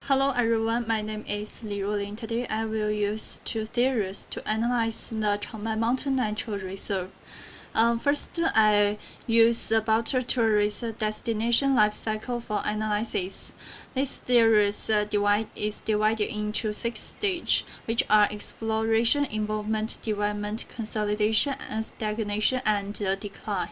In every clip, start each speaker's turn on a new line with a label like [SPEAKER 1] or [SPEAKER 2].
[SPEAKER 1] Hello everyone, my name is Ruolin. Today I will use two theories to analyze the Changbai Mountain Natural Reserve. First, I use about a tourist destination life cycle for analysis. This theory is divided into 6 stages, which are exploration, involvement, development, consolidation, and stagnation, and decline.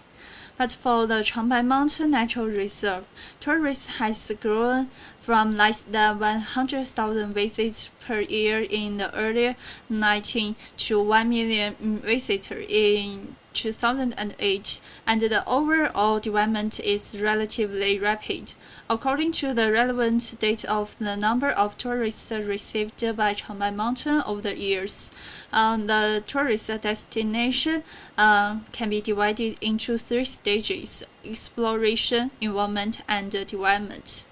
[SPEAKER 1] But for the Changbai Mountain Natural Reserve, tourism has grown from less than 100,000 visits per year in the early 19 to 1 million visitors in 2008, and the overall development is relatively rapid. According to the relevant data of the number of tourists received by Changbai Mountain over the years, the tourist destination can be divided into 3 stages: exploration, involvement, and development.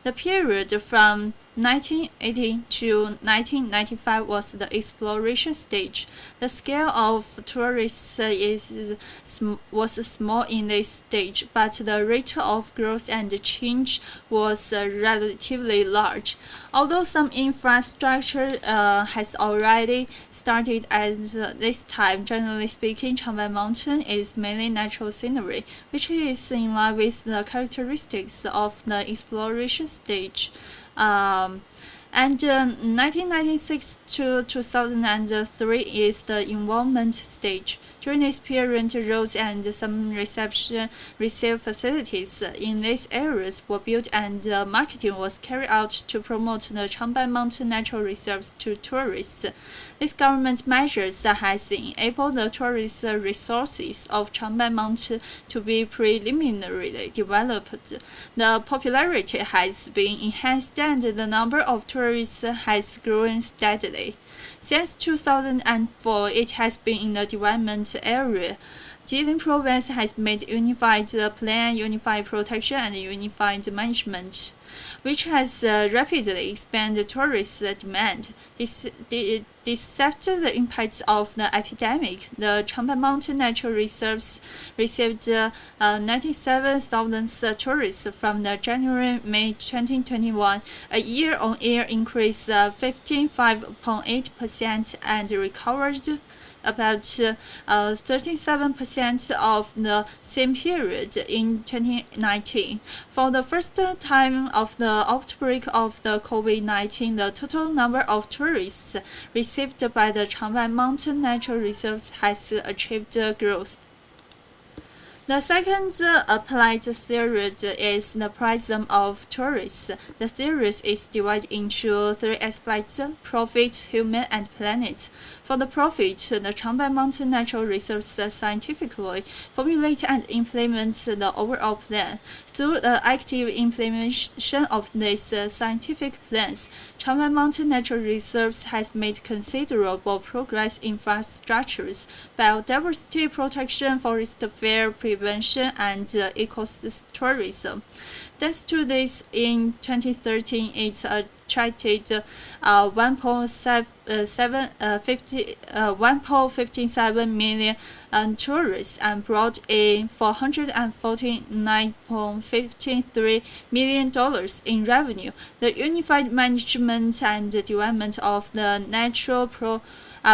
[SPEAKER 1] The period from 1980 to 1995 was the exploration stage. The scale of tourists was small in this stage, but the rate of growth and change was relatively large. Although some infrastructure has already started at this time, generally speaking, Changbai Mountain is mainly natural scenery, which is in line with the characteristics of the exploration stage. 1996 to 2003 is the involvement stage. During this period, roads and some reserve facilities in these areas were built, and marketing was carried out to promote the Changbai Mountain Natural Reserves to tourists. These government measures has enabled the tourist resources of Changbai Mountain to be preliminarily developed. The popularity has been enhanced, and the number of tourists has grown steadily. Since 2004, it has been in the development area. Jilin Province has made unified plan, unified protection, and unified management, which has rapidly expanded tourist demand. Despite the impacts of the epidemic, the Changbai Mountain Natural Reserves received 97,000 tourists from the January-May 2021, a year-on-year increase of 15.8%, and recovered about 37% of the same period in 2019. For the first time of the outbreak of the COVID-19, the total number of tourists received by the Changbai Mountain Natural Reserves has achieved growth. The second applied theory is the prism of tourists. The theory is divided into 3 aspects: profit, human, and planet. For the profit, the Changbai Mountain Natural Reserves scientifically formulate and implement the overall plan. Through the active implementation of these scientific plans, Changbai Mountain Natural Reserves has made considerable progress in infrastructures, biodiversity protection, forest fire prevention, and ecotourism. Thanks to this, in 2013, it attracted 1.57 million tourists and brought in $449.53 million in revenue. The unified management and development of the natural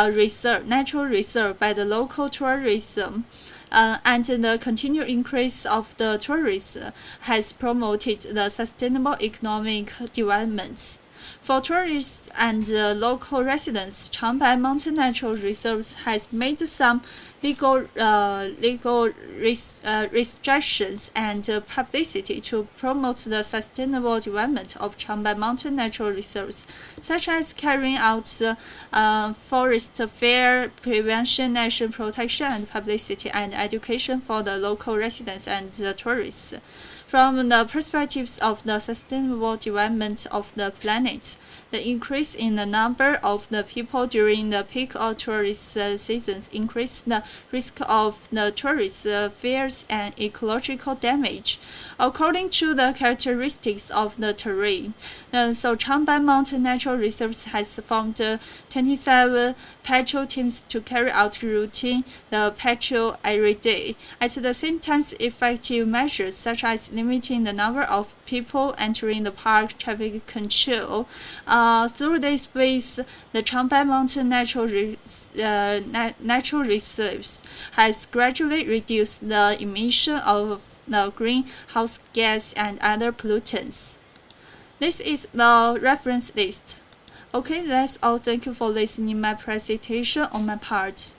[SPEAKER 1] reserve by the local tourism and the continued increase of the tourism has promoted the sustainable economic development. For tourists and local residents, Changbai Mountain Natural Reserves has made some legal restrictions and publicity to promote the sustainable development of Changbai Mountain Natural Reserves, such as carrying out forest fire prevention, national protection, and publicity and education for the local residents and tourists. From the perspectives of the sustainable development of the planet, the increase in the number of the people during the peak of tourist seasons increase the risk of the tourist fears and ecological damage. According to the characteristics of the terrain, so Changbai Mountain Natural Reserves has formed 27 patrol teams to carry out routine patrol every day. At the same time, effective measures such as limiting the number of people entering the park traffic control. Through this ways, the Changbai Mountain Natural Reserves has gradually reduced the emission of the greenhouse gas and other pollutants. This is the reference list. Okay, that's all. Thank you for listening my presentation on my part.